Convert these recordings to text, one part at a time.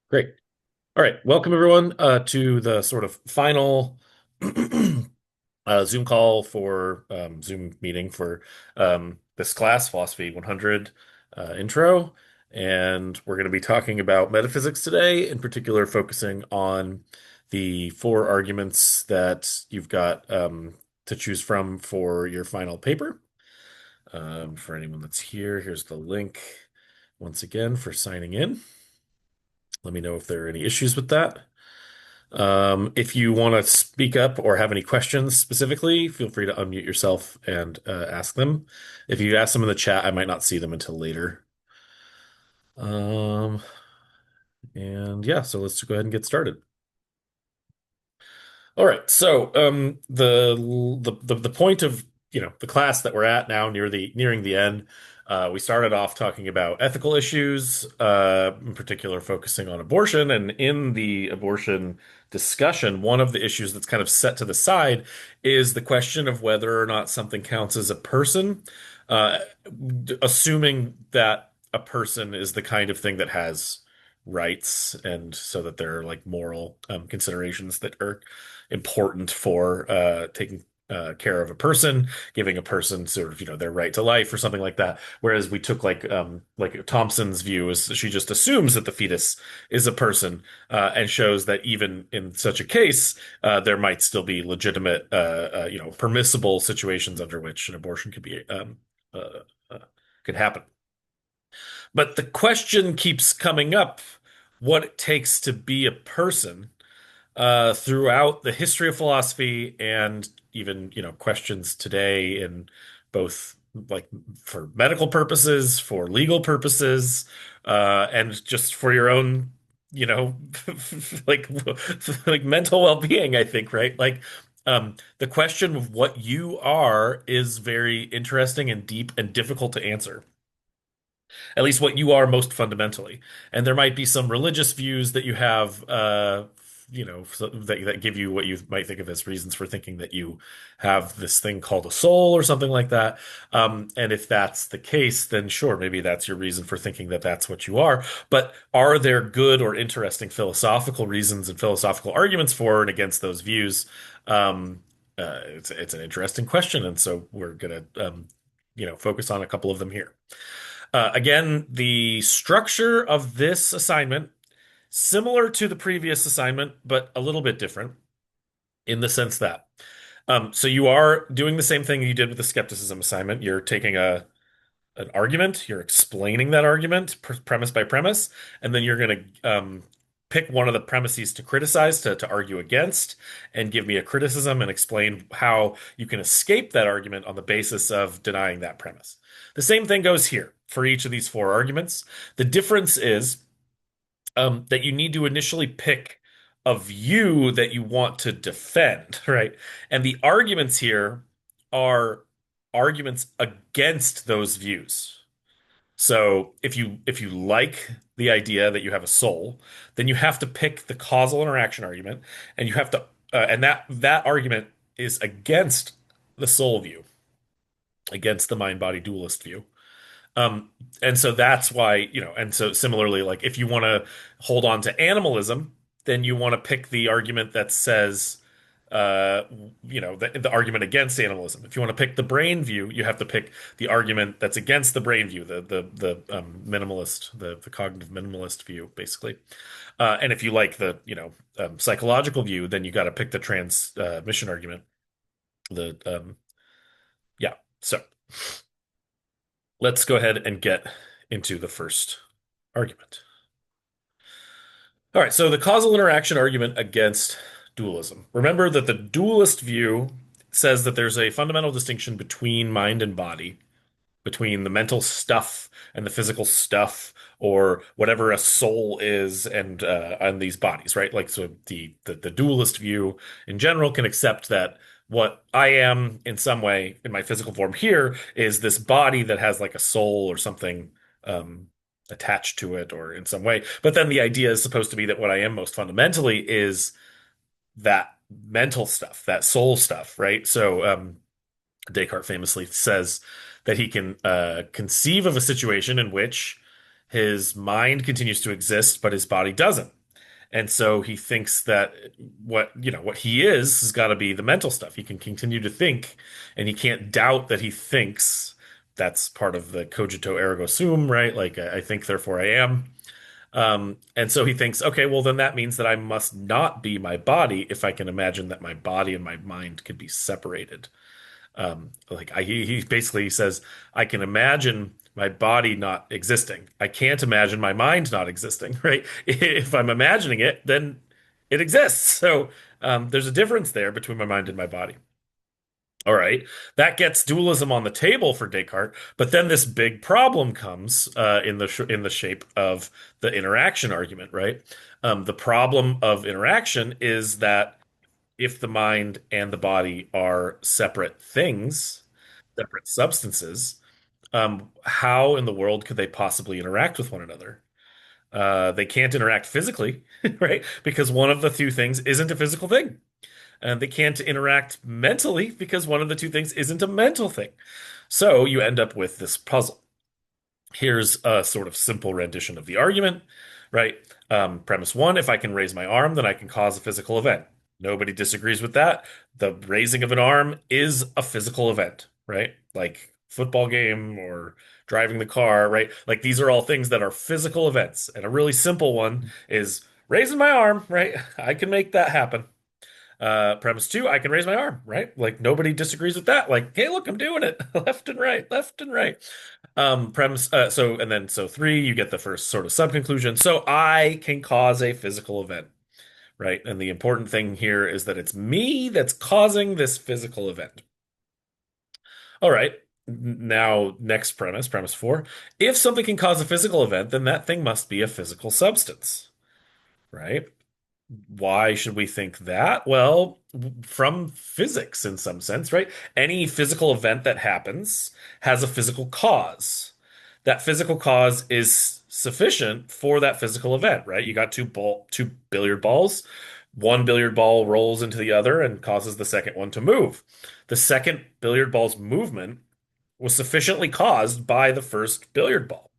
Great. All right. Welcome, everyone, to the sort of final Zoom call for Zoom meeting for this class, Philosophy 100 intro. And we're going to be talking about metaphysics today, in particular, focusing on the four arguments that you've got to choose from for your final paper. For anyone that's here, here's the link once again for signing in. Let me know if there are any issues with that. If you want to speak up or have any questions specifically, feel free to unmute yourself and ask them. If you ask them in the chat, I might not see them until later. Um, and yeah, so let's go ahead and get started. All right. So the point of the class that we're at now nearing the end, we started off talking about ethical issues, in particular focusing on abortion. And in the abortion discussion, one of the issues that's kind of set to the side is the question of whether or not something counts as a person, uh, assuming that a person is the kind of thing that has rights, and so that there are like moral considerations that are important for taking care of a person, giving a person sort of, their right to life or something like that. Whereas we took like Thompson's view is she just assumes that the fetus is a person, and shows that even in such a case, there might still be legitimate, permissible situations under which an abortion uh, uh, could happen. But the question keeps coming up, what it takes to be a person, throughout the history of philosophy, and even questions today in both, like, for medical purposes, for legal purposes, and just for your own you know like like mental well-being, I think, right? Like, the question of what you are is very interesting and deep and difficult to answer, at least what you are most fundamentally. And there might be some religious views that you have, that give you what you might think of as reasons for thinking that you have this thing called a soul or something like that. And if that's the case, then sure, maybe that's your reason for thinking that that's what you are. But are there good or interesting philosophical reasons and philosophical arguments for and against those views? It's an interesting question, and so we're gonna focus on a couple of them here. Again, the structure of this assignment, similar to the previous assignment, but a little bit different in the sense that, so you are doing the same thing you did with the skepticism assignment. You're taking an argument, you're explaining that argument premise by premise, and then you're going to pick one of the premises to criticize, to argue against, and give me a criticism and explain how you can escape that argument on the basis of denying that premise. The same thing goes here for each of these four arguments. The difference is that you need to initially pick a view that you want to defend, right? And the arguments here are arguments against those views. So if you like the idea that you have a soul, then you have to pick the causal interaction argument, and you have to and that argument is against the soul view, against the mind-body dualist view. Um, and so that's why, and so similarly, like if you want to hold on to animalism, then you want to pick the argument that says, uh, the argument against animalism. If you want to pick the brain view, you have to pick the argument that's against the brain view, the minimalist, the cognitive minimalist view, basically. And if you like the, psychological view, then you got to pick the transmission argument. The Yeah. So let's go ahead and get into the first argument. All right, so the causal interaction argument against dualism. Remember that the dualist view says that there's a fundamental distinction between mind and body, between the mental stuff and the physical stuff, or whatever a soul is, and these bodies, right? Like, so the dualist view in general can accept that what I am in some way in my physical form here is this body that has like a soul or something attached to it, or in some way. But then the idea is supposed to be that what I am most fundamentally is that mental stuff, that soul stuff, right? So Descartes famously says that he can conceive of a situation in which His mind continues to exist, but his body doesn't. And so he thinks that what he is has got to be the mental stuff. He can continue to think, and he can't doubt that he thinks. That's part of the cogito ergo sum, right? Like I think, therefore I am. And so he thinks, okay, well then that means that I must not be my body if I can imagine that my body and my mind could be separated. He basically says, I can imagine my body not existing. I can't imagine my mind not existing, right? If I'm imagining it, then it exists. So there's a difference there between my mind and my body. All right, that gets dualism on the table for Descartes, but then this big problem comes in the shape of the interaction argument, right? The problem of interaction is that if the mind and the body are separate things, separate substances, how in the world could they possibly interact with one another? They can't interact physically, right? Because one of the two things isn't a physical thing. And they can't interact mentally because one of the two things isn't a mental thing. So you end up with this puzzle. Here's a sort of simple rendition of the argument, right? Premise one, if I can raise my arm, then I can cause a physical event. Nobody disagrees with that. The raising of an arm is a physical event, right? Like football game or driving the car, right? Like these are all things that are physical events. And a really simple one is raising my arm, right? I can make that happen. Premise two, I can raise my arm, right? Like nobody disagrees with that. Like, hey, look, I'm doing it left and right, left and right. So three, you get the first sort of sub-conclusion. So I can cause a physical event, right? And the important thing here is that it's me that's causing this physical event. All right. Now, next premise four. If something can cause a physical event, then that thing must be a physical substance, right? Why should we think that? Well, from physics in some sense, right? Any physical event that happens has a physical cause. That physical cause is sufficient for that physical event, right? You got two billiard balls. One billiard ball rolls into the other and causes the second one to move. The second billiard ball's movement was sufficiently caused by the first billiard ball.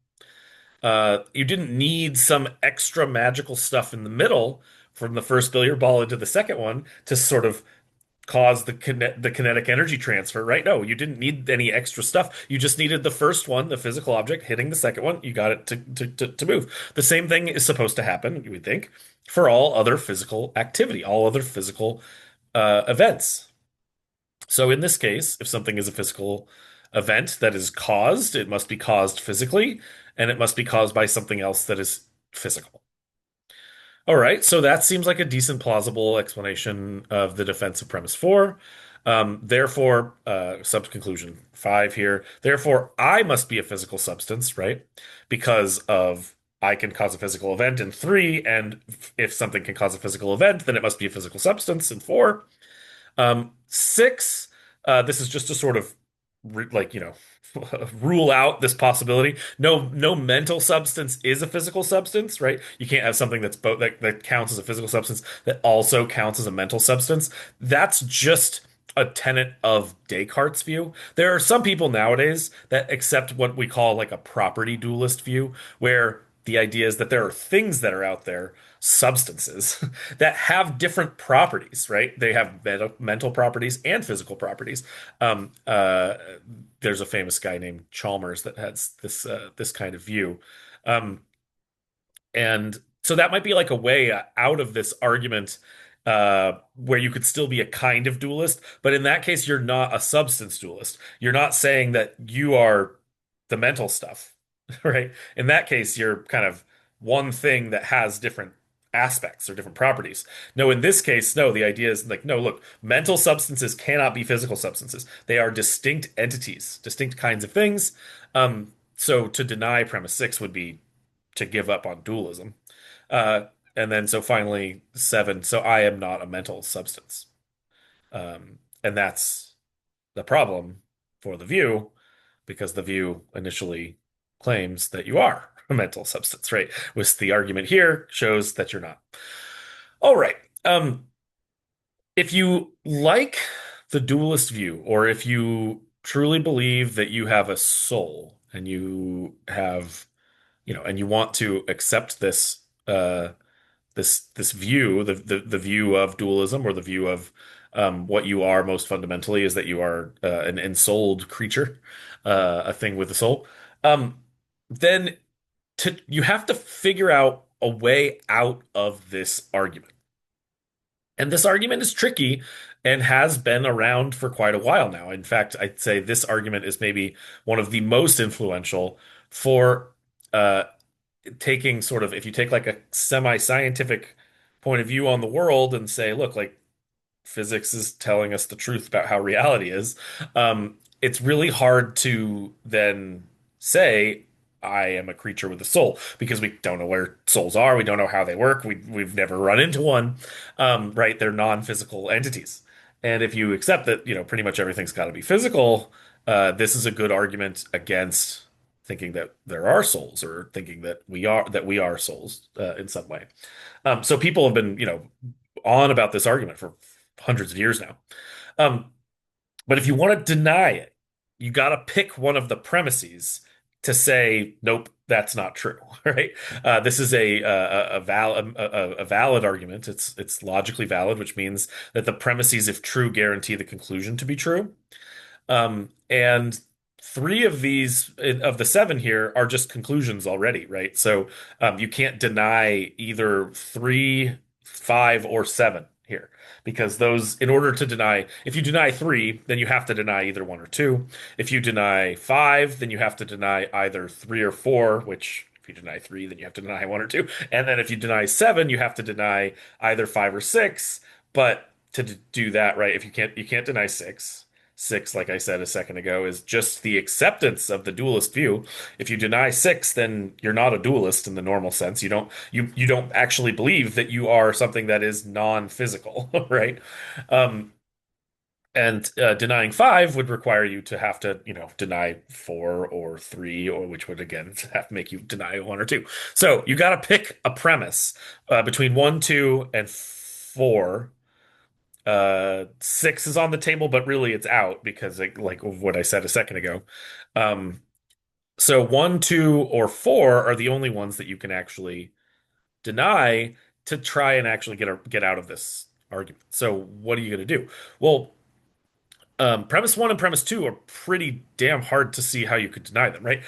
You didn't need some extra magical stuff in the middle from the first billiard ball into the second one to sort of cause the kinetic energy transfer, right? No, you didn't need any extra stuff. You just needed the first one, the physical object, hitting the second one. You got it to move. The same thing is supposed to happen, you would think, for all other physical activity, all other physical events. So in this case, if something is a physical event that is caused, it must be caused physically, and it must be caused by something else that is physical. All right, so that seems like a decent, plausible explanation of the defense of premise four. Therefore, sub-conclusion five here. Therefore, I must be a physical substance, right? Because of I can cause a physical event in three, and if something can cause a physical event, then it must be a physical substance in four. Six, this is just to sort of rule out this possibility. No mental substance is a physical substance, right? You can't have something that's both that counts as a physical substance that also counts as a mental substance. That's just a tenet of Descartes' view. There are some people nowadays that accept what we call like a property dualist view, where the idea is that there are things that are out there, substances, that have different properties, right? They have mental properties and physical properties. Um, uh, there's a famous guy named Chalmers that has this kind of view. Um, and so that might be like a way out of this argument where you could still be a kind of dualist, but in that case, you're not a substance dualist. You're not saying that you are the mental stuff, right? In that case, you're kind of one thing that has different aspects or different properties. No, in this case, no, the idea is like, no, look, mental substances cannot be physical substances. They are distinct entities, distinct kinds of things. So to deny premise six would be to give up on dualism. Uh, and then so finally seven. So I am not a mental substance. And that's the problem for the view because the view initially claims that you are a mental substance, right? With the argument here shows that you're not. All right. Um, if you like the dualist view, or if you truly believe that you have a soul and you have and you want to accept this view, the view of dualism, or the view of what you are most fundamentally is that you are an ensouled creature, a thing with a soul. Um, then you have to figure out a way out of this argument. And this argument is tricky and has been around for quite a while now. In fact, I'd say this argument is maybe one of the most influential for uh, taking sort of, if you take like a semi-scientific point of view on the world and say, look, like physics is telling us the truth about how reality is, it's really hard to then say, I am a creature with a soul, because we don't know where souls are. We don't know how they work. We've never run into one, right? They're non-physical entities. And if you accept that, pretty much everything's got to be physical, this is a good argument against thinking that there are souls, or thinking that we are souls in some way. So people have been, on about this argument for hundreds of years now. Um, but if you want to deny it, you got to pick one of the premises to say, nope, that's not true, right? This is a valid argument. It's logically valid, which means that the premises, if true, guarantee the conclusion to be true. And three of these of the seven here are just conclusions already, right? So you can't deny either three, five, or seven here, because those, in order to deny, if you deny three, then you have to deny either one or two. If you deny five, then you have to deny either three or four, which if you deny three, then you have to deny one or two. And then if you deny seven, you have to deny either five or six. But to do that, right, if you can't deny six. Six, like I said a second ago, is just the acceptance of the dualist view. If you deny six, then you're not a dualist in the normal sense. You don't actually believe that you are something that is non-physical, right? Um, and denying five would require you to have to, deny four or three, or which would again have to make you deny one or two. So you got to pick a premise between one, two, and four. Six is on the table, but really it's out because, like what I said a second ago. Um, so one, two, or four are the only ones that you can actually deny to try and actually get out of this argument. So what are you going to do? Well, premise one and premise two are pretty damn hard to see how you could deny them, right?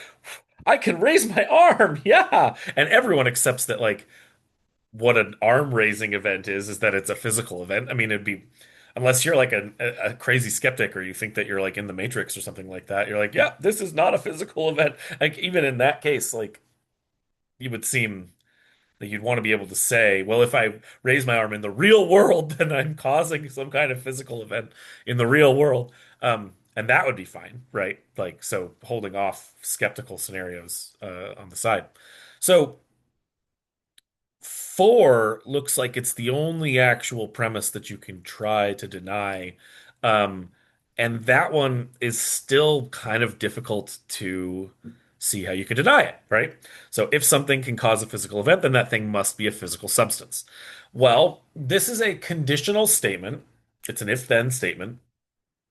I can raise my arm, yeah, and everyone accepts that, like, what an arm raising event is that it's a physical event. I mean, it'd be, unless you're like a crazy skeptic, or you think that you're like in the Matrix or something like that. You're like, yeah, this is not a physical event. Like, even in that case, like, you would seem that you'd want to be able to say, well, if I raise my arm in the real world, then I'm causing some kind of physical event in the real world. And that would be fine, right? Like, so holding off skeptical scenarios on the side. So four looks like it's the only actual premise that you can try to deny. Um, and that one is still kind of difficult to see how you can deny it, right? So if something can cause a physical event, then that thing must be a physical substance. Well, this is a conditional statement. It's an if-then statement.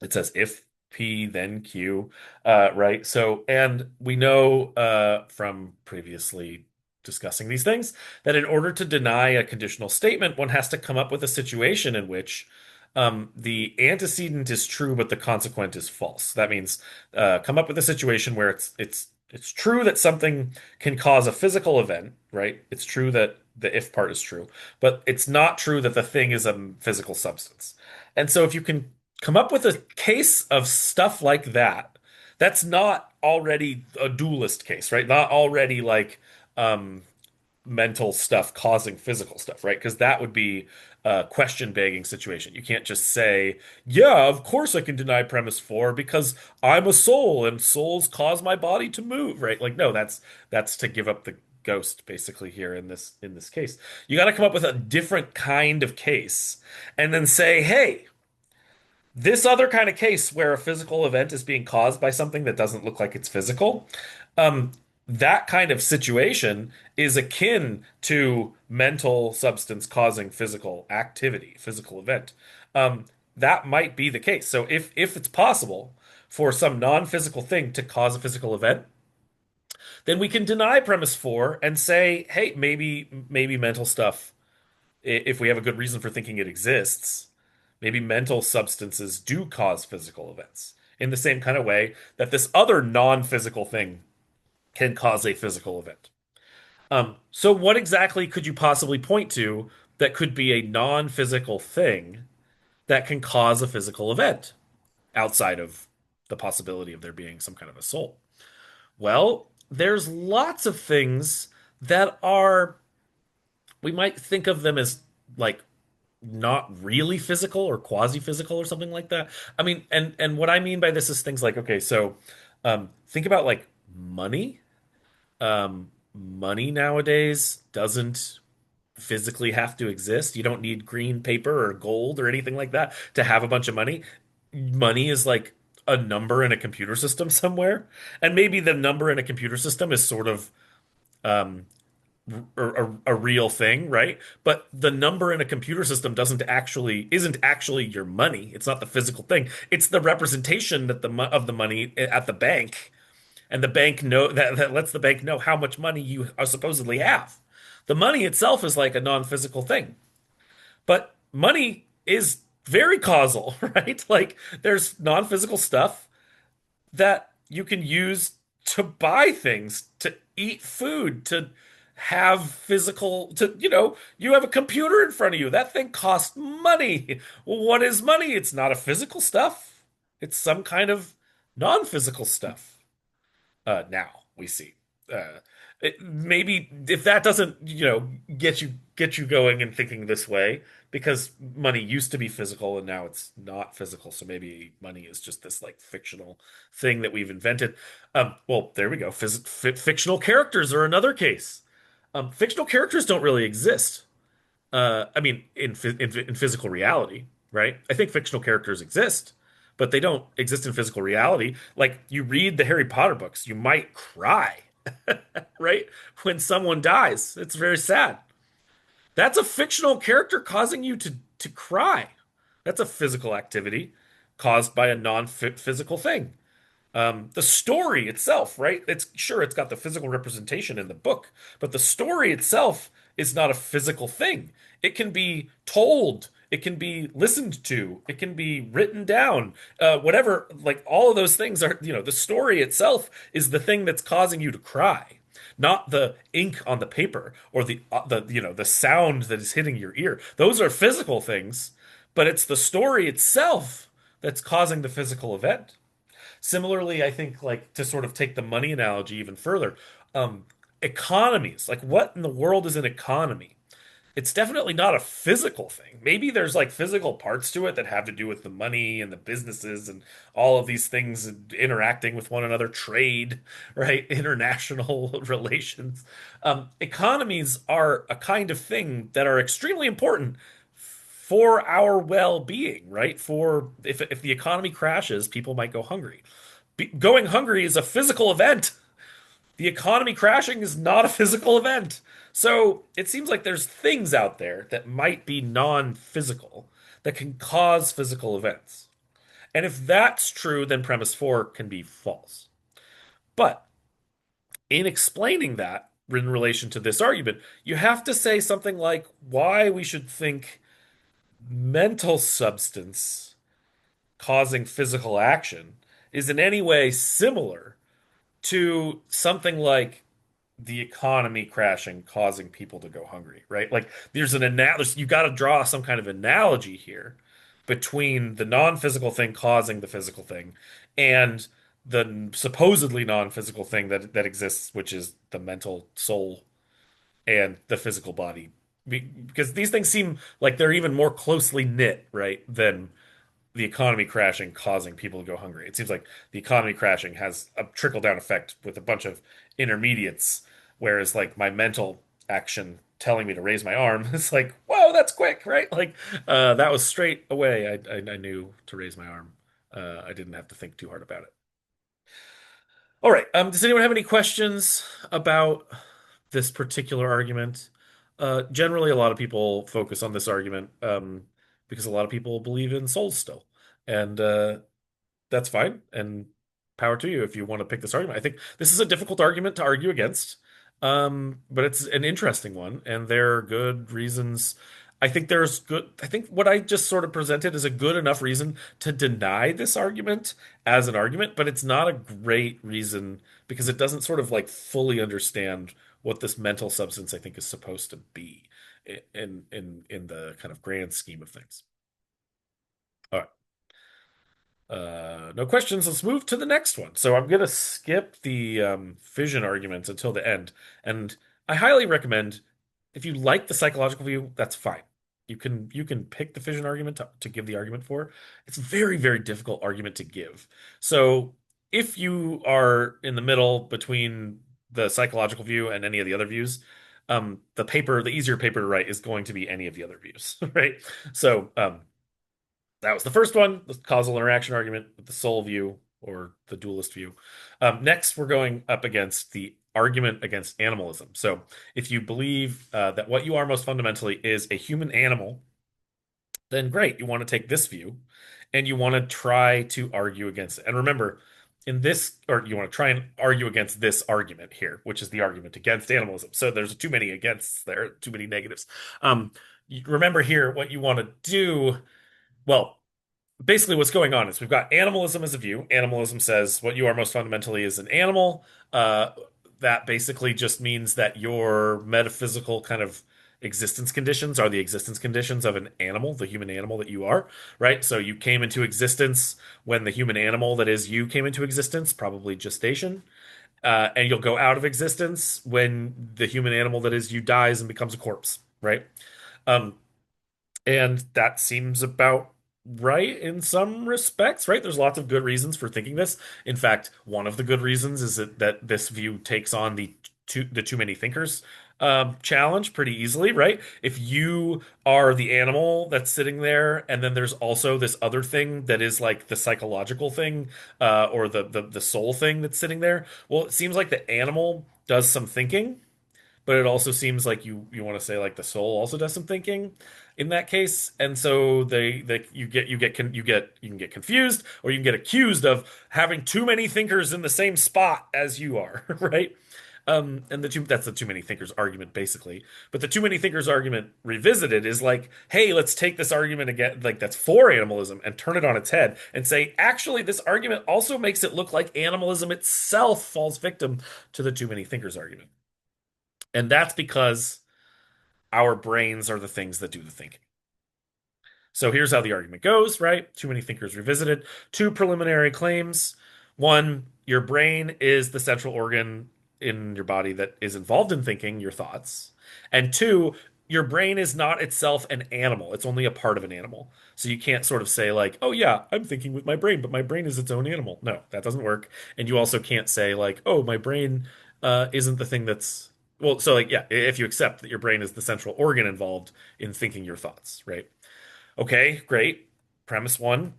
It says if P then Q, right? So, and we know from previously discussing these things that in order to deny a conditional statement, one has to come up with a situation in which the antecedent is true, but the consequent is false. That means come up with a situation where it's true that something can cause a physical event, right? It's true that the if part is true, but it's not true that the thing is a physical substance. And so if you can come up with a case of stuff like that, that's not already a dualist case, right? Not already like um, mental stuff causing physical stuff, right? Because that would be a question begging situation. You can't just say, yeah, of course I can deny premise four because I'm a soul and souls cause my body to move, right? Like, no, that's to give up the ghost basically here in this case. You got to come up with a different kind of case and then say, hey, this other kind of case where a physical event is being caused by something that doesn't look like it's physical, um, that kind of situation is akin to mental substance causing physical activity, physical event. Um, that might be the case. So if it's possible for some non-physical thing to cause a physical event, then we can deny premise four and say, hey, maybe mental stuff, if we have a good reason for thinking it exists, maybe mental substances do cause physical events in the same kind of way that this other non-physical thing can cause a physical event. So what exactly could you possibly point to that could be a non-physical thing that can cause a physical event outside of the possibility of there being some kind of a soul? Well, there's lots of things that are, we might think of them as like not really physical or quasi-physical or something like that. I mean, and what I mean by this is things like, okay, so think about like money. Money nowadays doesn't physically have to exist. You don't need green paper or gold or anything like that to have a bunch of money. Money is like a number in a computer system somewhere. And maybe the number in a computer system is sort of um, a real thing, right? But the number in a computer system isn't actually your money. It's not the physical thing. It's the representation that of the money at the bank, and the bank that lets the bank know how much money you are supposedly have. The money itself is like a non-physical thing, but money is very causal, right? Like there's non-physical stuff that you can use to buy things, to eat food, to have physical, you have a computer in front of you. That thing costs money. Well, what is money? It's not a physical stuff. It's some kind of non-physical stuff. Now we see. Maybe if that doesn't, get you going and thinking this way, because money used to be physical and now it's not physical. So maybe money is just this like fictional thing that we've invented. Well, there we go. Fictional characters are another case. Fictional characters don't really exist. I mean, in physical reality, right? I think fictional characters exist, but they don't exist in physical reality. Like you read the Harry Potter books, you might cry, right? When someone dies, it's very sad. That's a fictional character causing you to cry. That's a physical activity caused by a non-physical thing. The story itself, right? It's got the physical representation in the book, but the story itself is not a physical thing. It can be told, it can be listened to, it can be written down, whatever. Like all of those things are, the story itself is the thing that's causing you to cry, not the ink on the paper or the sound that is hitting your ear. Those are physical things, but it's the story itself that's causing the physical event. Similarly, I think like to sort of take the money analogy even further, um, economies, like what in the world is an economy? It's definitely not a physical thing. Maybe there's like physical parts to it that have to do with the money and the businesses and all of these things interacting with one another, trade, right? International relations. Economies are a kind of thing that are extremely important for our well-being, right? For if the economy crashes, people might go hungry. Going hungry is a physical event. The economy crashing is not a physical event. So it seems like there's things out there that might be non-physical that can cause physical events. And if that's true, then premise four can be false. But in explaining that in relation to this argument, you have to say something like why we should think mental substance causing physical action is in any way similar to something like the economy crashing causing people to go hungry, right? Like there's an analogy, you got to draw some kind of analogy here between the non-physical thing causing the physical thing and the supposedly non-physical thing that exists, which is the mental soul and the physical body. Because these things seem like they're even more closely knit, right, than the economy crashing causing people to go hungry. It seems like the economy crashing has a trickle down effect with a bunch of intermediates, whereas like my mental action telling me to raise my arm, it's like, whoa, that's quick, right? Like that was straight away. I knew to raise my arm. I didn't have to think too hard about it. All right. Does anyone have any questions about this particular argument? Generally, a lot of people focus on this argument because a lot of people believe in souls still, and that's fine. And power to you if you want to pick this argument. I think this is a difficult argument to argue against, but it's an interesting one, and there are good reasons. I think there's good. I think what I just sort of presented is a good enough reason to deny this argument as an argument, but it's not a great reason because it doesn't sort of like fully understand what this mental substance I think is supposed to be in the kind of grand scheme of things. All right. No questions. Let's move to the next one. So I'm going to skip the fission arguments until the end. And I highly recommend if you like the psychological view, that's fine. You can pick the fission argument to give the argument for. It's a very, very difficult argument to give. So if you are in the middle between the psychological view and any of the other views, the easier paper to write is going to be any of the other views, right? So that was the first one, the causal interaction argument with the soul view or the dualist view. Next, we're going up against the argument against animalism. So, if you believe that what you are most fundamentally is a human animal, then great, you want to take this view and you want to try to argue against it. And remember, in this, or you want to try and argue against this argument here, which is the argument against animalism. So, there's too many against there, too many negatives. Remember here, what you want to do. Well, basically what's going on is we've got animalism as a view. Animalism says what you are most fundamentally is an animal. That basically just means that your metaphysical kind of existence conditions are the existence conditions of an animal, the human animal that you are, right? So you came into existence when the human animal that is you came into existence, probably gestation. And you'll go out of existence when the human animal that is you dies and becomes a corpse, right? Um, and that seems about right in some respects, right? There's lots of good reasons for thinking this. In fact, one of the good reasons is that this view takes on the too many thinkers challenge pretty easily, right? If you are the animal that's sitting there, and then there's also this other thing that is like the psychological thing, or the soul thing that's sitting there. Well, it seems like the animal does some thinking, but it also seems like you want to say like the soul also does some thinking in that case, and so they you can get confused, or you can get accused of having too many thinkers in the same spot as you are, right? And that's the too many thinkers argument basically. But the too many thinkers argument revisited is like, hey, let's take this argument again, like that's for animalism, and turn it on its head and say, actually, this argument also makes it look like animalism itself falls victim to the too many thinkers argument. And that's because our brains are the things that do the thinking. So here's how the argument goes, right? Too many thinkers revisited. Two preliminary claims. One, your brain is the central organ in your body that is involved in thinking, your thoughts. And two, your brain is not itself an animal. It's only a part of an animal. So you can't sort of say, like, oh, yeah, I'm thinking with my brain, but my brain is its own animal. No, that doesn't work. And you also can't say, like, oh, my brain isn't the thing that's. Well, so, like, yeah, if you accept that your brain is the central organ involved in thinking your thoughts, right? Okay, great. Premise one,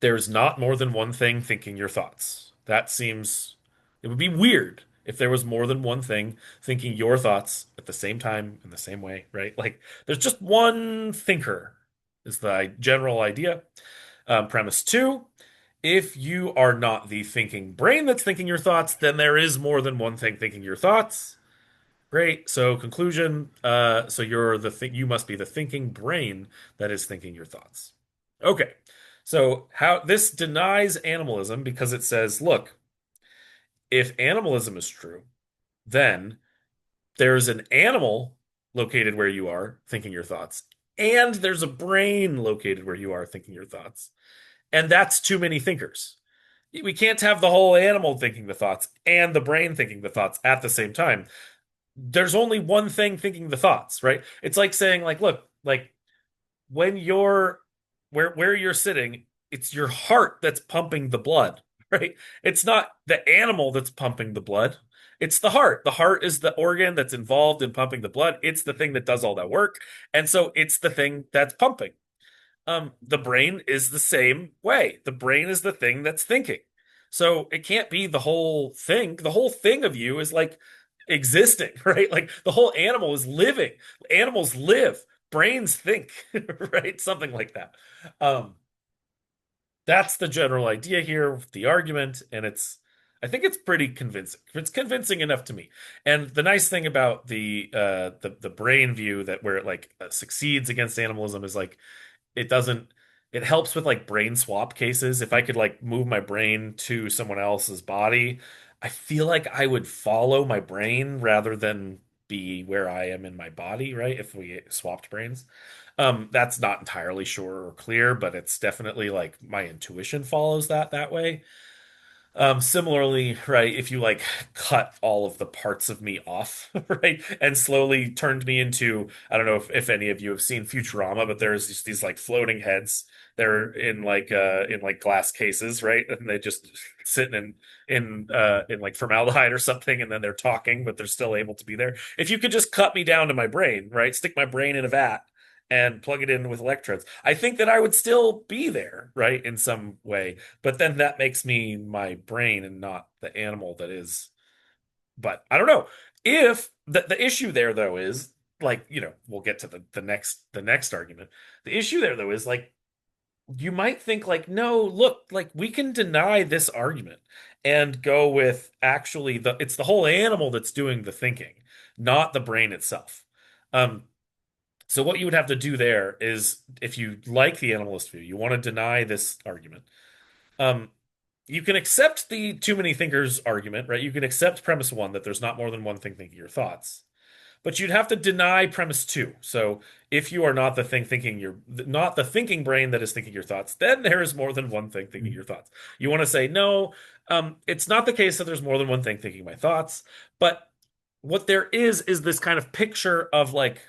there's not more than one thing thinking your thoughts. It would be weird if there was more than one thing thinking your thoughts at the same time in the same way, right? Like there's just one thinker, is the general idea. Premise two, if you are not the thinking brain that's thinking your thoughts, then there is more than one thing thinking your thoughts. Great. So conclusion, so you must be the thinking brain that is thinking your thoughts. Okay. So how this denies animalism because it says, look, if animalism is true, then there's an animal located where you are thinking your thoughts, and there's a brain located where you are thinking your thoughts. And that's too many thinkers. We can't have the whole animal thinking the thoughts and the brain thinking the thoughts at the same time. There's only one thing thinking the thoughts, right? It's like saying, like, look, like when you're where you're sitting, it's your heart that's pumping the blood, right? It's not the animal that's pumping the blood. It's the heart. The heart is the organ that's involved in pumping the blood. It's the thing that does all that work. And so it's the thing that's pumping. The brain is the same way. The brain is the thing that's thinking. So it can't be the whole thing. The whole thing of you is like existing, right? Like the whole animal is living. Animals live, brains think, right? Something like that. Um, That's the general idea here with the argument, and I think it's pretty convincing. It's convincing enough to me. And the nice thing about the brain view that where it like succeeds against animalism is like it doesn't it helps with like brain swap cases. If I could like move my brain to someone else's body, I feel like I would follow my brain rather than be where I am in my body, right? If we swapped brains. That's not entirely sure or clear, but it's definitely like my intuition follows that way. Similarly, right, if you like cut all of the parts of me off, right, and slowly turned me into, I don't know if any of you have seen Futurama, but there's these like floating heads. They're in like glass cases, right? And they just sitting in like formaldehyde or something, and then they're talking, but they're still able to be there. If you could just cut me down to my brain, right? Stick my brain in a vat and plug it in with electrodes, I think that I would still be there, right, in some way, but then that makes me my brain and not the animal that is. But I don't know if the issue there though is like, we'll get to the next argument. The issue there though is like you might think like, no, look, like we can deny this argument and go with actually it's the whole animal that's doing the thinking, not the brain itself. Um, so what you would have to do there is, if you like the animalist view, you want to deny this argument. Um, you can accept the too many thinkers argument, right? You can accept premise one that there's not more than one thing thinking your thoughts, but you'd have to deny premise two. So if you are not the thing thinking your, not the thinking brain that is thinking your thoughts, then there is more than one thing thinking your thoughts. You want to say no, it's not the case that there's more than one thing thinking my thoughts, but what there is this kind of picture of like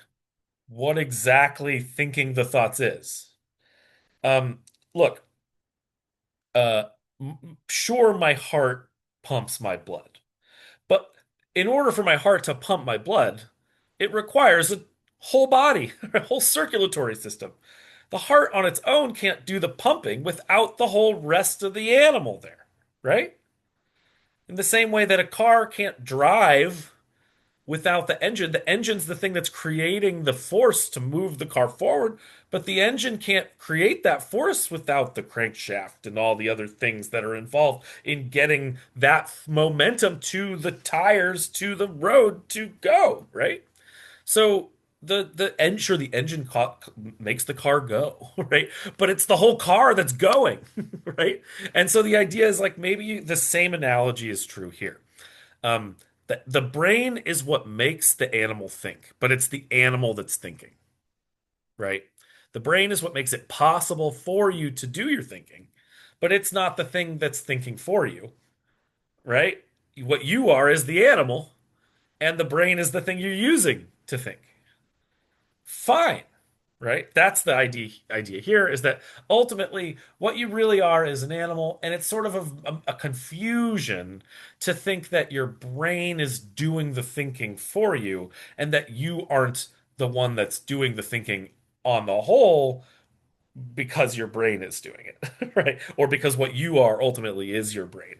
what exactly thinking the thoughts is. Um, Look, uh, sure, my heart pumps my blood, but in order for my heart to pump my blood, it requires a whole body, a whole circulatory system. The heart on its own can't do the pumping without the whole rest of the animal there, right? In the same way that a car can't drive without the engine. The engine's the thing that's creating the force to move the car forward, but the engine can't create that force without the crankshaft and all the other things that are involved in getting that momentum to the tires to the road to go, right? So the engine makes the car go, right? But it's the whole car that's going, right? And so the idea is like maybe the same analogy is true here. Um, the brain is what makes the animal think, but it's the animal that's thinking, right? The brain is what makes it possible for you to do your thinking, but it's not the thing that's thinking for you, right? What you are is the animal, and the brain is the thing you're using to think. Fine, right? That's the idea here is that ultimately what you really are is an animal, and it's sort of a confusion to think that your brain is doing the thinking for you and that you aren't the one that's doing the thinking on the whole because your brain is doing it, right? Or because what you are ultimately is your brain.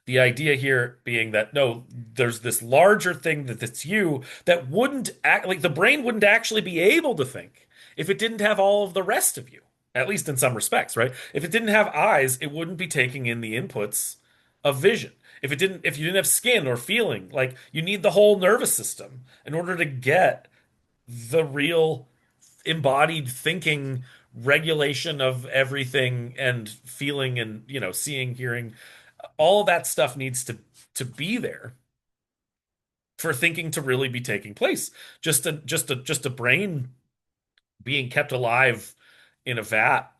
The idea here being that no, there's this larger thing that's you that wouldn't act like the brain wouldn't actually be able to think if it didn't have all of the rest of you, at least in some respects, right? If it didn't have eyes, it wouldn't be taking in the inputs of vision. If you didn't have skin or feeling, like you need the whole nervous system in order to get the real embodied thinking regulation of everything and feeling and seeing, hearing, all of that stuff needs to be there for thinking to really be taking place. Just a brain being kept alive in a vat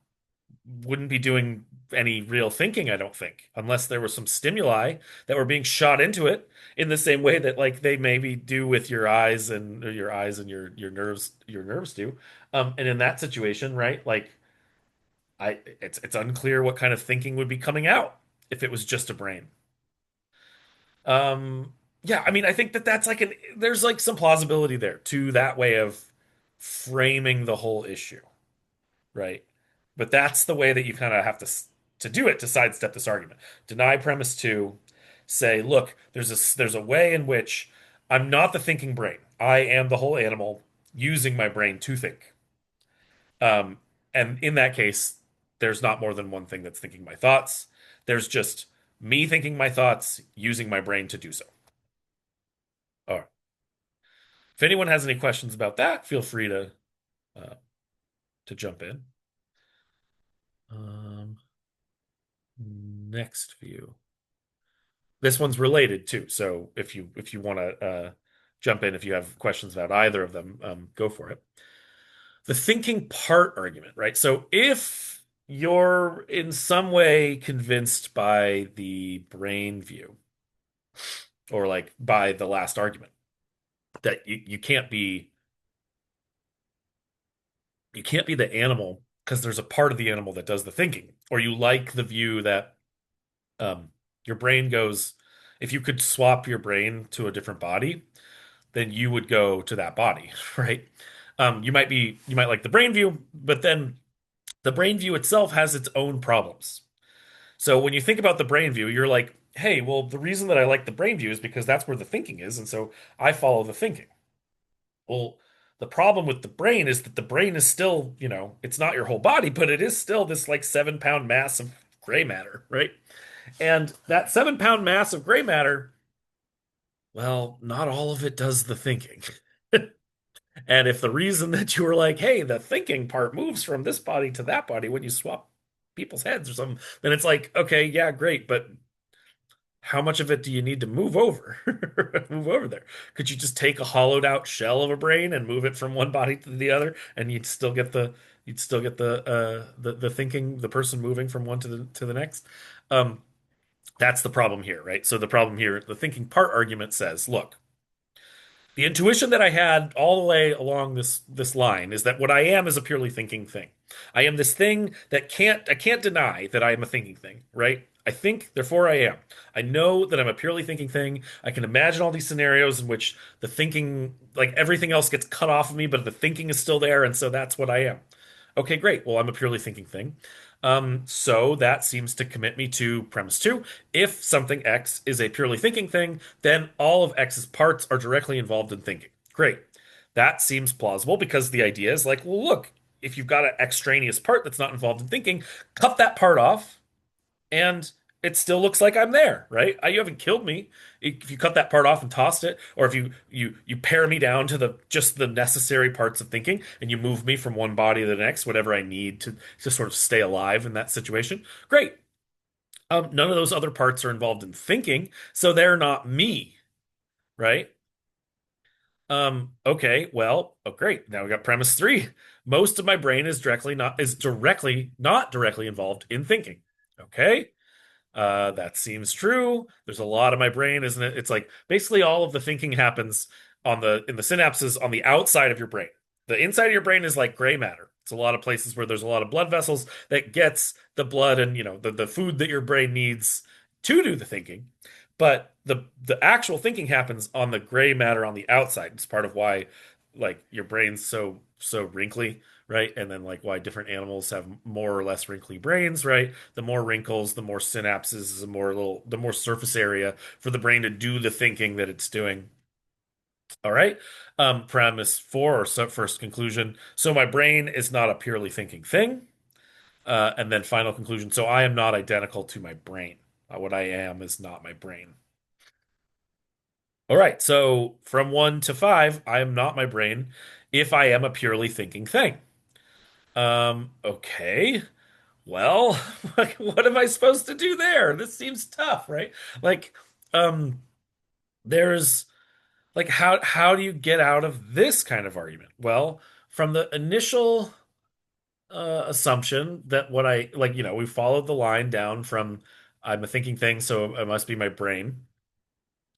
wouldn't be doing any real thinking, I don't think, unless there was some stimuli that were being shot into it in the same way that like they maybe do with your eyes and or your eyes and your nerves do. And in that situation, right, like it's unclear what kind of thinking would be coming out if it was just a brain. Yeah, I mean, I think that that's like there's like some plausibility there to that way of framing the whole issue, right? But that's the way that you kind of have to do it to sidestep this argument. Deny premise two, say, look, there's a way in which I'm not the thinking brain. I am the whole animal using my brain to think. And in that case, there's not more than one thing that's thinking my thoughts. There's just me thinking my thoughts using my brain to do so. All right. If anyone has any questions about that, feel free uh, to jump in. Um, Next view. This one's related too. So if you want to jump in if you have questions about either of them, go for it. The thinking part argument, right? So if you're in some way convinced by the brain view or like by the last argument that you can't be the animal because there's a part of the animal that does the thinking, or you like the view that um, your brain goes, if you could swap your brain to a different body, then you would go to that body, right? You might like the brain view, but then the brain view itself has its own problems. So when you think about the brain view, you're like, hey, well, the reason that I like the brain view is because that's where the thinking is, and so I follow the thinking. Well, the problem with the brain is that the brain is still, it's not your whole body, but it is still this like 7 pound mass of gray matter, right? And that 7 pound mass of gray matter, well, not all of it does the thinking. And if the reason that you were like, hey, the thinking part moves from this body to that body when you swap people's heads or something, then it's like, okay, yeah, great, but how much of it do you need to move over? Move over there. Could you just take a hollowed out shell of a brain and move it from one body to the other, and you'd still get the thinking, the person moving from one to the next? Um, that's the problem here, right? So the problem here, the thinking part argument says, look, the intuition that I had all the way along this line is that what I am is a purely thinking thing. I am this thing that I can't deny that I am a thinking thing, right? I think, therefore I am. I know that I'm a purely thinking thing. I can imagine all these scenarios in which the thinking, like everything else gets cut off of me, but the thinking is still there, and so that's what I am. Okay, great. Well, I'm a purely thinking thing. So that seems to commit me to premise two. If something X is a purely thinking thing, then all of X's parts are directly involved in thinking. Great. That seems plausible because the idea is like, well, look, if you've got an extraneous part that's not involved in thinking, cut that part off, and it still looks like I'm there, right? You haven't killed me. If you cut that part off and tossed it, or if you pare me down to the just the necessary parts of thinking, and you move me from one body to the next, whatever I need to sort of stay alive in that situation, great. None of those other parts are involved in thinking, so they're not me, right? Okay, well, oh great. Now we got premise three. Most of my brain is directly not directly involved in thinking. Okay. That seems true. There's a lot of my brain, isn't it? It's like basically all of the thinking happens in the synapses on the outside of your brain. The inside of your brain is like gray matter. It's a lot of places where there's a lot of blood vessels that gets the blood and the food that your brain needs to do the thinking. But the actual thinking happens on the gray matter on the outside. It's part of why like your brain's so wrinkly, right? And then like why different animals have more or less wrinkly brains, right? The more wrinkles, the more synapses, the more surface area for the brain to do the thinking that it's doing. All right. Premise four, or first conclusion. So my brain is not a purely thinking thing. And then final conclusion. So I am not identical to my brain. What I am is not my brain. All right. So from one to five, I am not my brain if I am a purely thinking thing. Okay. Well, what am I supposed to do there? This seems tough, right? Like, um, there's like how do you get out of this kind of argument? Well, from the initial assumption that what I like, we followed the line down from I'm a thinking thing, so it must be my brain,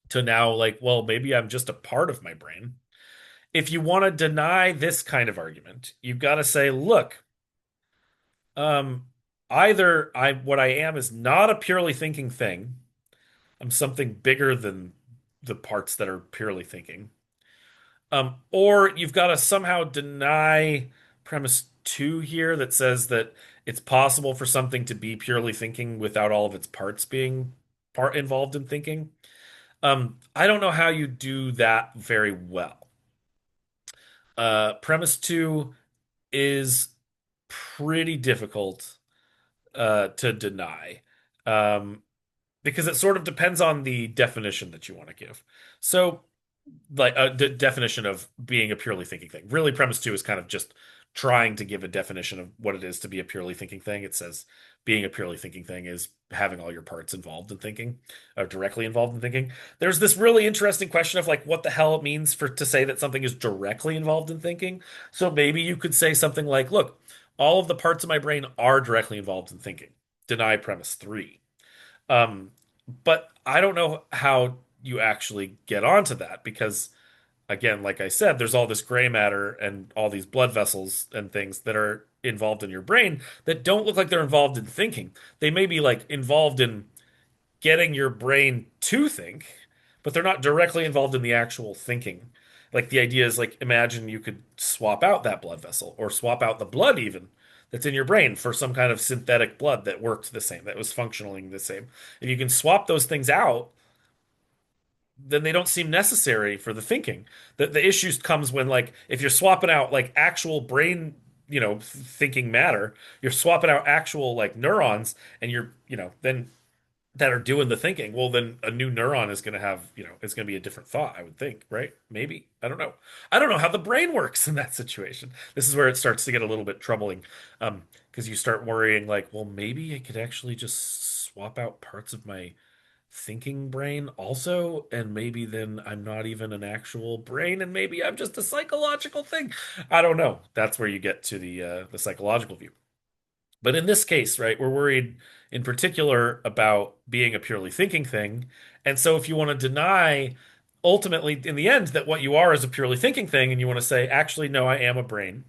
to now like, well, maybe I'm just a part of my brain. If you want to deny this kind of argument, you've got to say, look, um, either I what I am is not a purely thinking thing. I'm something bigger than the parts that are purely thinking. Or you've got to somehow deny premise two here that says that it's possible for something to be purely thinking without all of its parts being part involved in thinking. I don't know how you do that very well. Premise two is pretty difficult. to deny. Um, because it sort of depends on the definition that you want to give. So, like a definition of being a purely thinking thing. Really, premise two is kind of just trying to give a definition of what it is to be a purely thinking thing. It says being a purely thinking thing is having all your parts involved in thinking, or directly involved in thinking. There's this really interesting question of like what the hell it means for to say that something is directly involved in thinking. So maybe you could say something like, look, all of the parts of my brain are directly involved in thinking. Deny premise three. Um, but I don't know how you actually get onto that because, again, like I said, there's all this gray matter and all these blood vessels and things that are involved in your brain that don't look like they're involved in thinking. They may be like involved in getting your brain to think, but they're not directly involved in the actual thinking. Like the idea is like imagine you could swap out that blood vessel or swap out the blood even that's in your brain for some kind of synthetic blood that worked the same, that was functioning the same. If you can swap those things out, then they don't seem necessary for the thinking. The issues comes when like if you're swapping out like actual brain, thinking matter, you're swapping out actual like neurons and then that are doing the thinking, well, then a new neuron is going to have, it's going to be a different thought, I would think, right? Maybe. I don't know. I don't know how the brain works in that situation. This is where it starts to get a little bit troubling, because you start worrying, like, well, maybe I could actually just swap out parts of my thinking brain also, and maybe then I'm not even an actual brain, and maybe I'm just a psychological thing. I don't know. That's where you get to the psychological view. But in this case, right, we're worried in particular about being a purely thinking thing. And so if you want to deny ultimately in the end that what you are is a purely thinking thing and you want to say, actually, no, I am a brain,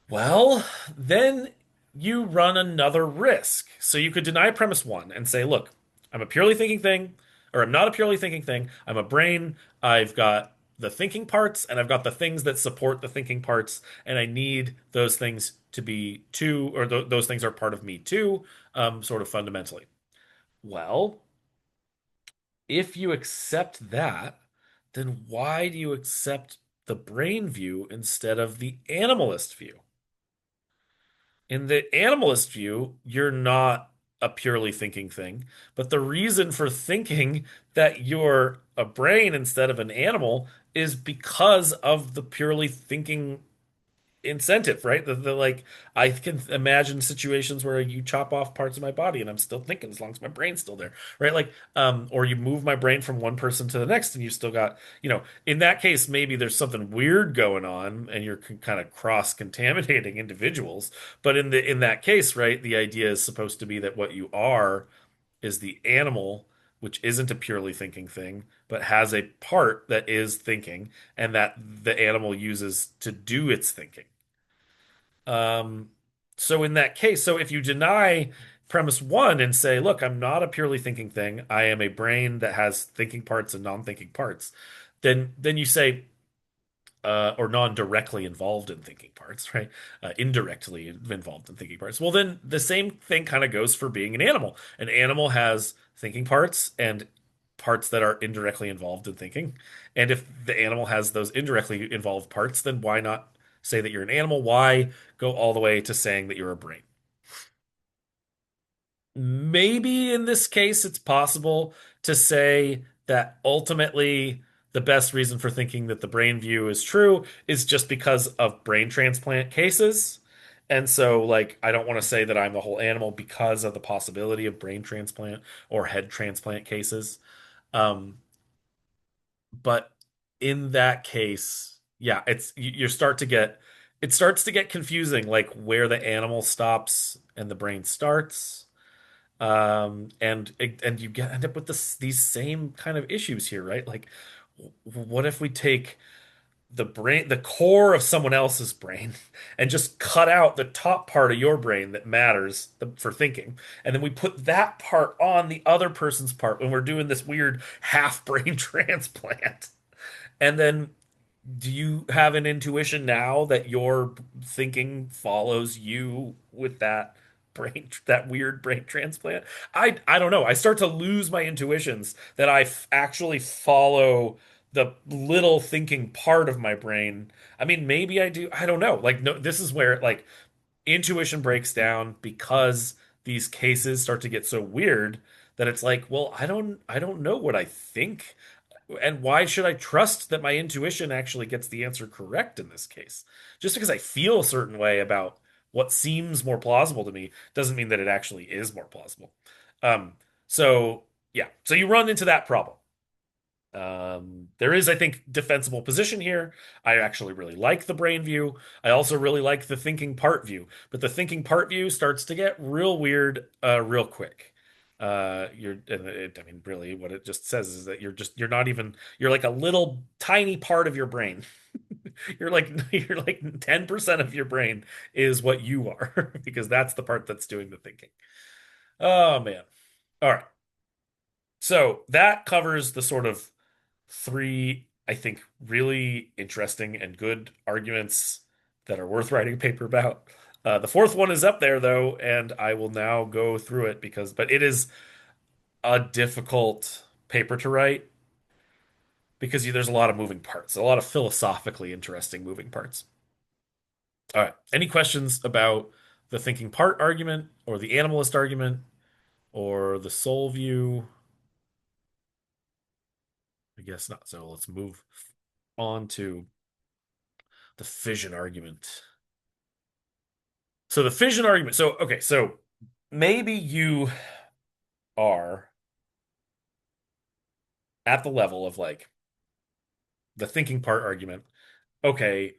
well, then you run another risk. So you could deny premise one and say, look, I'm a purely thinking thing, or I'm not a purely thinking thing. I'm a brain. I've got the thinking parts and I've got the things that support the thinking parts, and I need those things to be too, or those things are part of me too, sort of fundamentally. Well, if you accept that, then why do you accept the brain view instead of the animalist view? In the animalist view, you're not a purely thinking thing, but the reason for thinking that you're a brain instead of an animal is because of the purely thinking incentive, right? The like I can imagine situations where you chop off parts of my body and I'm still thinking as long as my brain's still there, right? Like or you move my brain from one person to the next and you still got, in that case maybe there's something weird going on and you're kind of cross-contaminating individuals. But in that case, right, the idea is supposed to be that what you are is the animal, which isn't a purely thinking thing, but has a part that is thinking and that the animal uses to do its thinking. Um, so in that case, so if you deny premise one and say, look, I'm not a purely thinking thing, I am a brain that has thinking parts and non-thinking parts, then you say, or non-directly involved in thinking parts, right? Indirectly involved in thinking parts. Well, then the same thing kind of goes for being an animal. An animal has thinking parts and parts that are indirectly involved in thinking. And if the animal has those indirectly involved parts, then why not say that you're an animal? Why go all the way to saying that you're a brain? Maybe in this case, it's possible to say that ultimately the best reason for thinking that the brain view is true is just because of brain transplant cases. And so, like, I don't want to say that I'm the whole animal because of the possibility of brain transplant or head transplant cases. Um, but in that case, yeah, you start to get it starts to get confusing, like where the animal stops and the brain starts. And you end up with these same kind of issues here, right? Like, what if we take the core of someone else's brain, and just cut out the top part of your brain that matters for thinking, and then we put that part on the other person's part when we're doing this weird half brain transplant, and then do you have an intuition now that your thinking follows you with that weird brain transplant? I don't know. I start to lose my intuitions that actually follow the little thinking part of my brain. I mean, maybe I do. I don't know. Like, no, this is where like intuition breaks down because these cases start to get so weird that it's like, well, I don't know what I think. And why should I trust that my intuition actually gets the answer correct in this case? Just because I feel a certain way about what seems more plausible to me doesn't mean that it actually is more plausible. Um, so yeah, so you run into that problem. There is, I think, defensible position here. I actually really like the brain view. I also really like the thinking part view, but the thinking part view starts to get real weird, real quick. I mean, really, what it just says is that you're not even, you're like a little tiny part of your brain. You're like 10% of your brain is what you are, because that's the part that's doing the thinking. Oh man. All right. So that covers the sort of three, I think, really interesting and good arguments that are worth writing a paper about. The fourth one is up there though, and I will now go through it but it is a difficult paper to write because there's a lot of moving parts, a lot of philosophically interesting moving parts. All right. Any questions about the thinking part argument or the animalist argument or the soul view? I guess not. So let's move on to the fission argument. So the fission argument. So okay, so maybe you are at the level of like the thinking part argument. Okay,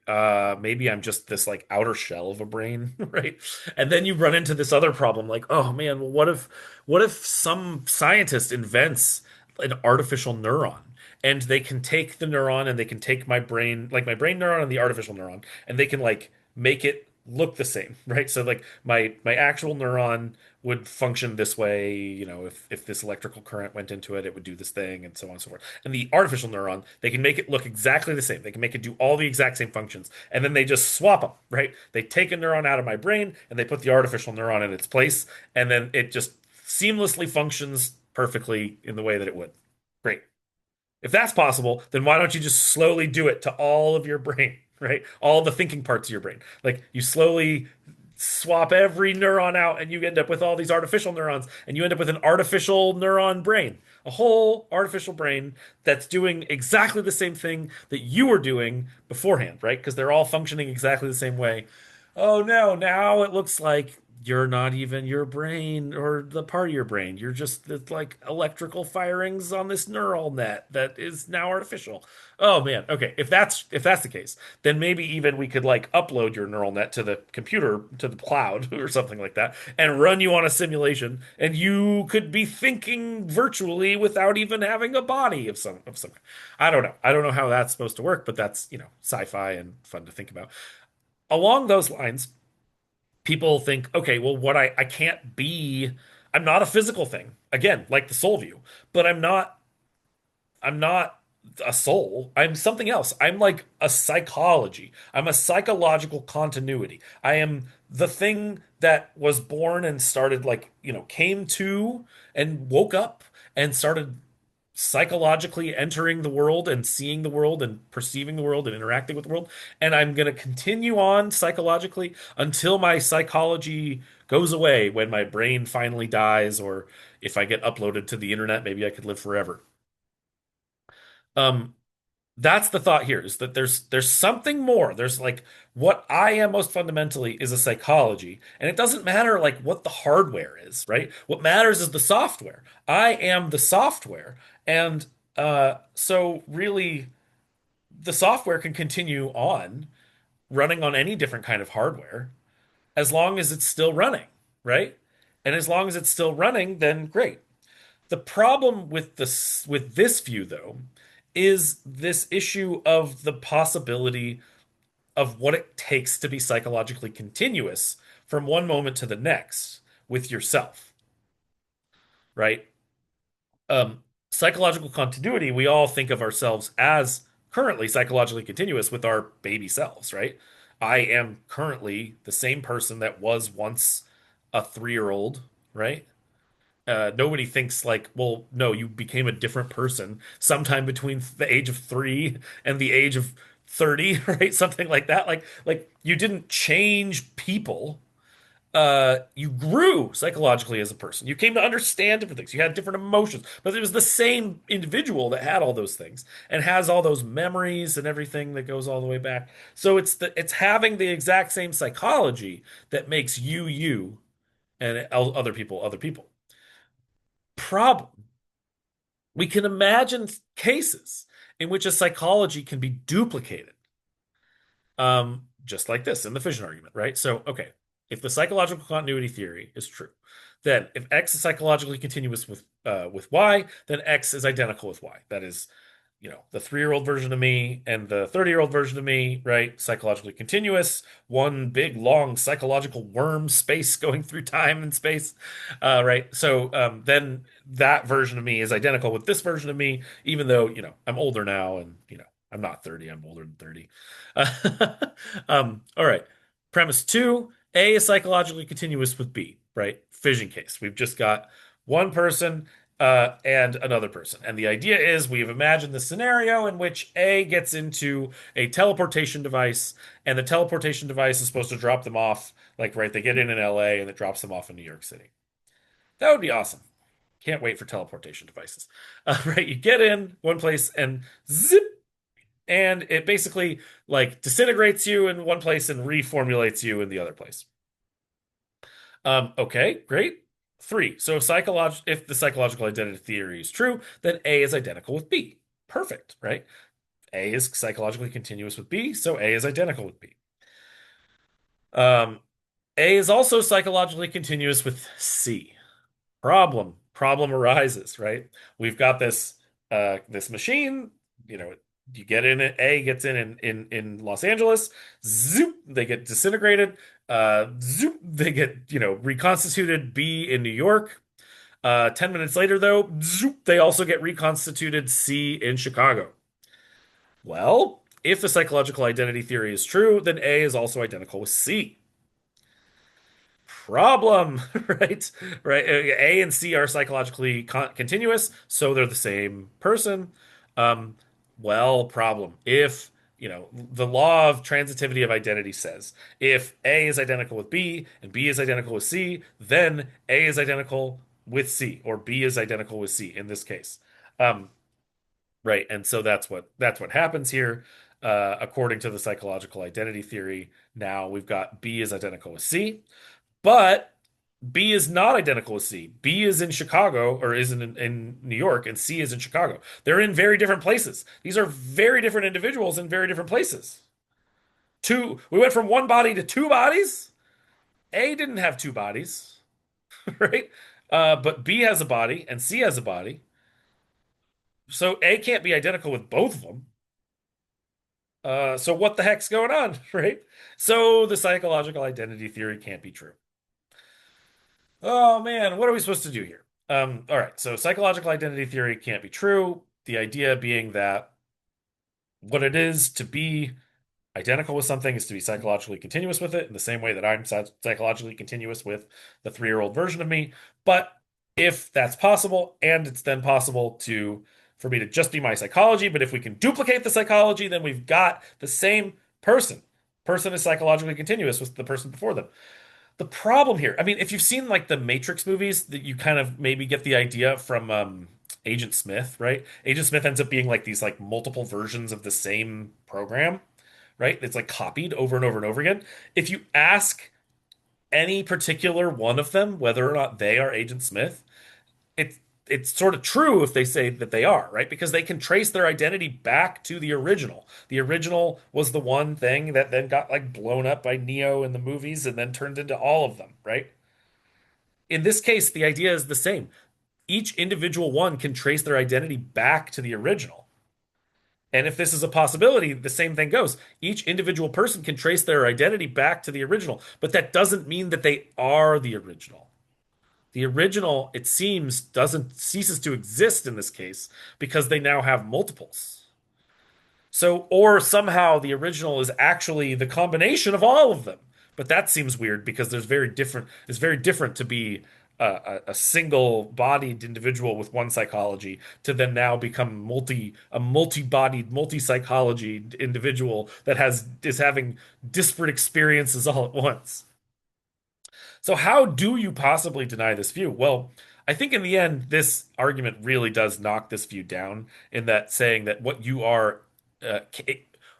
maybe I'm just this like outer shell of a brain, right? And then you run into this other problem, like, oh man, well, what if some scientist invents an artificial neuron and they can take the neuron and they can take my brain, like my brain neuron and the artificial neuron, and they can like make it look the same, right? So like my actual neuron would function this way, if this electrical current went into it, it would do this thing, and so on and so forth. And the artificial neuron, they can make it look exactly the same. They can make it do all the exact same functions, and then they just swap them, right? They take a neuron out of my brain and they put the artificial neuron in its place, and then it just seamlessly functions perfectly in the way that it would. Great. If that's possible, then why don't you just slowly do it to all of your brain, right? All the thinking parts of your brain. Like you slowly swap every neuron out and you end up with all these artificial neurons and you end up with an artificial neuron brain, a whole artificial brain that's doing exactly the same thing that you were doing beforehand, right? Because they're all functioning exactly the same way. Oh no, now it looks like you're not even your brain or the part of your brain. You're just it's like electrical firings on this neural net that is now artificial. Oh man. Okay. If that's the case, then maybe even we could like upload your neural net to the computer, to the cloud or something like that, and run you on a simulation, and you could be thinking virtually without even having a body of some. I don't know. I don't know how that's supposed to work, but that's, sci-fi and fun to think about. Along those lines, people think, okay, well, I can't be, I'm not a physical thing. Again, like the soul view, but I'm not a soul. I'm something else. I'm like a psychology. I'm a psychological continuity. I am the thing that was born and started like, came to and woke up and started psychologically entering the world and seeing the world and perceiving the world and interacting with the world. And I'm going to continue on psychologically until my psychology goes away, when my brain finally dies, or if I get uploaded to the internet, maybe I could live forever. Um, that's the thought here, is that there's something more. There's like, what I am most fundamentally is a psychology, and it doesn't matter like what the hardware is, right? What matters is the software. I am the software, and so really, the software can continue on running on any different kind of hardware as long as it's still running, right? And as long as it's still running, then great. The problem with this view, though, is this issue of the possibility of what it takes to be psychologically continuous from one moment to the next with yourself, right? Psychological continuity, we all think of ourselves as currently psychologically continuous with our baby selves, right? I am currently the same person that was once a 3-year-old, right? Nobody thinks like, well, no, you became a different person sometime between the age of 3 and the age of 30, right? Something like that. Like you didn't change people. you grew psychologically as a person. You came to understand different things. You had different emotions, but it was the same individual that had all those things and has all those memories and everything that goes all the way back. So it's having the exact same psychology that makes you you and other people other people. Problem. We can imagine cases in which a psychology can be duplicated. Just like this in the fission argument, right? So, okay, if the psychological continuity theory is true, then if X is psychologically continuous with Y, then X is identical with Y. That is, the 3-year-old version of me and the 30-year-old version of me, right? Psychologically continuous, one big long psychological worm space going through time and space, right? So then that version of me is identical with this version of me, even though, I'm older now and, I'm not 30, I'm older than 30. All right. Premise two, A is psychologically continuous with B, right? Fission case. We've just got one person and another person. And the idea is we've imagined the scenario in which A gets into a teleportation device, and the teleportation device is supposed to drop them off, like, right, they get in LA and it drops them off in New York City. That would be awesome. Can't wait for teleportation devices. Right, you get in one place and zip, and it basically like disintegrates you in one place and reformulates you in the other place. Okay, great. Three. So if the psychological identity theory is true, then A is identical with B. Perfect, right? A is psychologically continuous with B, so A is identical with B. Um, A is also psychologically continuous with C. Problem arises, right? We've got this machine, you know, you get in it, A gets in Los Angeles, zoop, they get disintegrated, zoop, they get, reconstituted B in New York. 10 minutes later, though, zoop, they also get reconstituted C in Chicago. Well, if the psychological identity theory is true, then A is also identical with C. Problem, right? Right. A and C are psychologically continuous, so they're the same person. Um, well, problem. If, the law of transitivity of identity says if A is identical with B and B is identical with C, then A is identical with C, or B is identical with C in this case. Um, right. And so that's what happens here. According to the psychological identity theory, now we've got B is identical with C. But B is not identical with C. B is in Chicago or is in New York, and C is in Chicago. They're in very different places. These are very different individuals in very different places. We went from one body to two bodies. A didn't have two bodies, right? But B has a body and C has a body. So A can't be identical with both of them. So what the heck's going on, right? So the psychological identity theory can't be true. Oh man, what are we supposed to do here? All right, so psychological identity theory can't be true. The idea being that what it is to be identical with something is to be psychologically continuous with it in the same way that I'm psychologically continuous with the 3-year-old version of me. But if that's possible, and it's then possible for me to just be my psychology, but if we can duplicate the psychology, then we've got the same person. Person is psychologically continuous with the person before them. The problem here, I mean, if you've seen like the Matrix movies, that you kind of maybe get the idea from Agent Smith, right? Agent Smith ends up being like these like multiple versions of the same program, right? It's like copied over and over and over again. If you ask any particular one of them whether or not they are Agent Smith, it's it's sort of true if they say that they are, right? Because they can trace their identity back to the original. The original was the one thing that then got like blown up by Neo in the movies and then turned into all of them, right? In this case, the idea is the same. Each individual one can trace their identity back to the original. And if this is a possibility, the same thing goes. Each individual person can trace their identity back to the original, but that doesn't mean that they are the original. The original, it seems, doesn't ceases to exist in this case because they now have multiples. So, or somehow the original is actually the combination of all of them. But that seems weird because it's very different to be a single-bodied individual with one psychology to then now become a multi-bodied, multi-psychology individual that is having disparate experiences all at once. So how do you possibly deny this view? Well, I think in the end, this argument really does knock this view down in that saying that what you are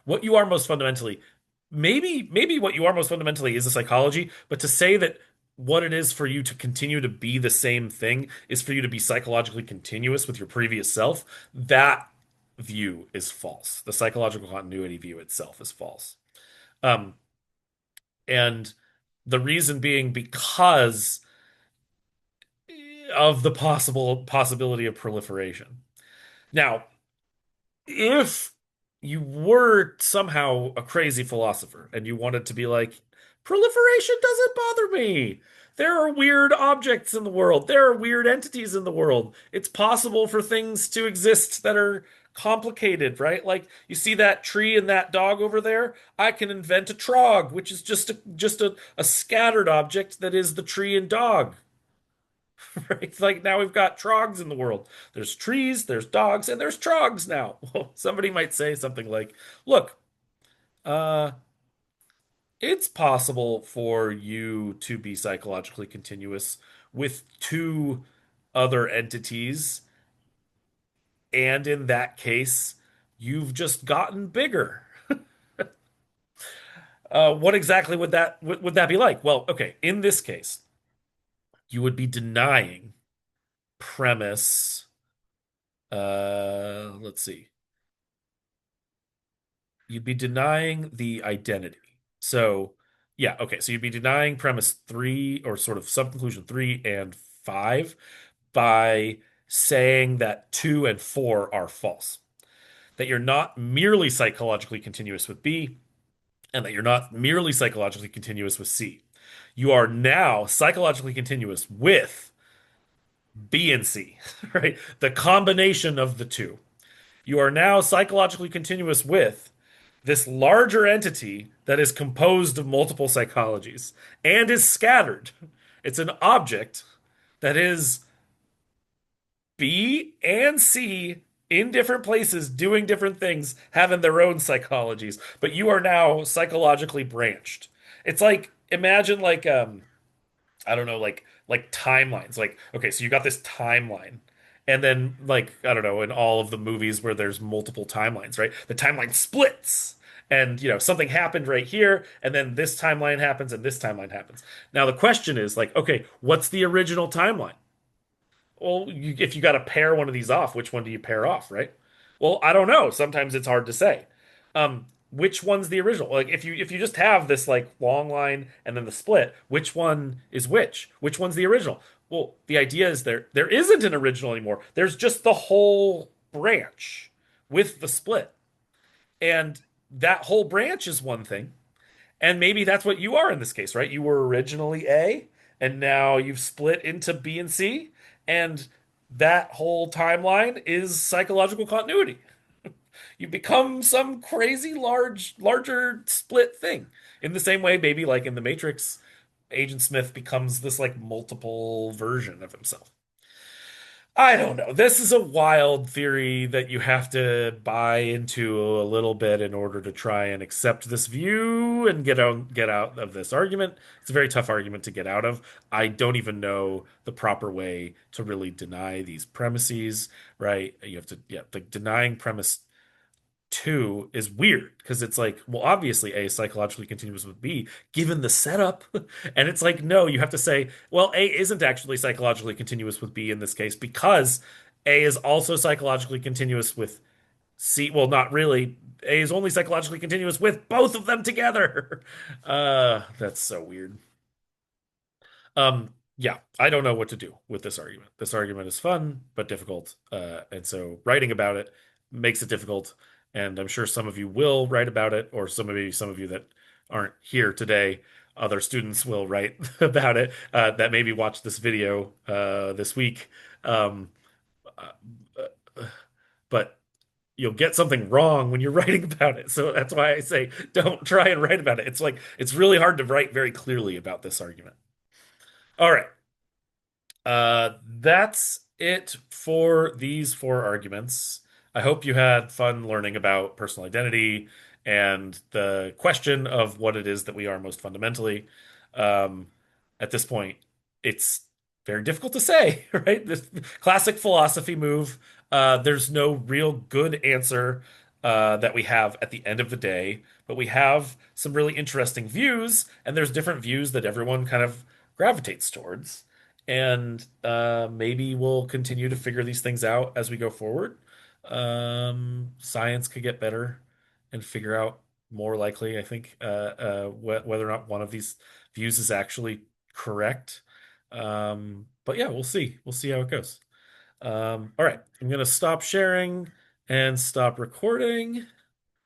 most fundamentally, maybe what you are most fundamentally is a psychology, but to say that what it is for you to continue to be the same thing is for you to be psychologically continuous with your previous self, that view is false. The psychological continuity view itself is false. Um, and the reason being because of the possibility of proliferation. Now, if you were somehow a crazy philosopher and you wanted to be like, proliferation doesn't bother me. There are weird objects in the world. There are weird entities in the world. It's possible for things to exist that are complicated, right? Like you see that tree and that dog over there? I can invent a trog, which is just a scattered object that is the tree and dog. Right? Like now we've got trogs in the world. There's trees, there's dogs, and there's trogs now. Well, somebody might say something like, look, uh, it's possible for you to be psychologically continuous with two other entities, and in that case, you've just gotten bigger. What exactly would that be like? Well, okay, in this case, you would be denying premise. Let's see. You'd be denying the identity. So, yeah, okay. So you'd be denying premise three or sort of subconclusion three and five by saying that two and four are false. That you're not merely psychologically continuous with B, and that you're not merely psychologically continuous with C. You are now psychologically continuous with B and C, right? The combination of the two. You are now psychologically continuous with this larger entity that is composed of multiple psychologies and is scattered. It's an object that is B and C in different places doing different things, having their own psychologies, but you are now psychologically branched. It's like imagine like I don't know, like timelines. Like, okay, so you got this timeline. And then like, I don't know, in all of the movies where there's multiple timelines, right? The timeline splits. And something happened right here, and then this timeline happens, and this timeline happens. Now the question is like, okay, what's the original timeline? Well, if you got to pair one of these off, which one do you pair off, right? Well, I don't know. Sometimes it's hard to say. Which one's the original? Like if you just have this like long line and then the split, which one is which? Which one's the original? Well, the idea is there isn't an original anymore. There's just the whole branch with the split. And that whole branch is one thing. And maybe that's what you are in this case, right? You were originally A, and now you've split into B and C, and that whole timeline is psychological continuity. You become some crazy larger split thing. In the same way, maybe like in the Matrix, Agent Smith becomes this like multiple version of himself. I don't know. This is a wild theory that you have to buy into a little bit in order to try and accept this view and get out of this argument. It's a very tough argument to get out of. I don't even know the proper way to really deny these premises, right? You have to, yeah, like denying premise two is weird because it's like, well, obviously A is psychologically continuous with B, given the setup. And it's like, no, you have to say, well, A isn't actually psychologically continuous with B in this case because A is also psychologically continuous with C. Well, not really. A is only psychologically continuous with both of them together. That's so weird. Yeah, I don't know what to do with this argument. This argument is fun but difficult, and so writing about it makes it difficult. And I'm sure some of you will write about it, or some of you that aren't here today, other students will write about it that maybe watch this video this week. Um, uh, but you'll get something wrong when you're writing about it. So that's why I say don't try and write about it. It's like it's really hard to write very clearly about this argument. All right. That's it for these four arguments. I hope you had fun learning about personal identity and the question of what it is that we are most fundamentally. Um, at this point, it's very difficult to say, right? This classic philosophy move. There's no real good answer that we have at the end of the day, but we have some really interesting views, and there's different views that everyone kind of gravitates towards. And maybe we'll continue to figure these things out as we go forward. Science could get better and figure out more likely, I think, whether or not one of these views is actually correct. But yeah, we'll see. We'll see how it goes. All right, I'm gonna stop sharing and stop recording.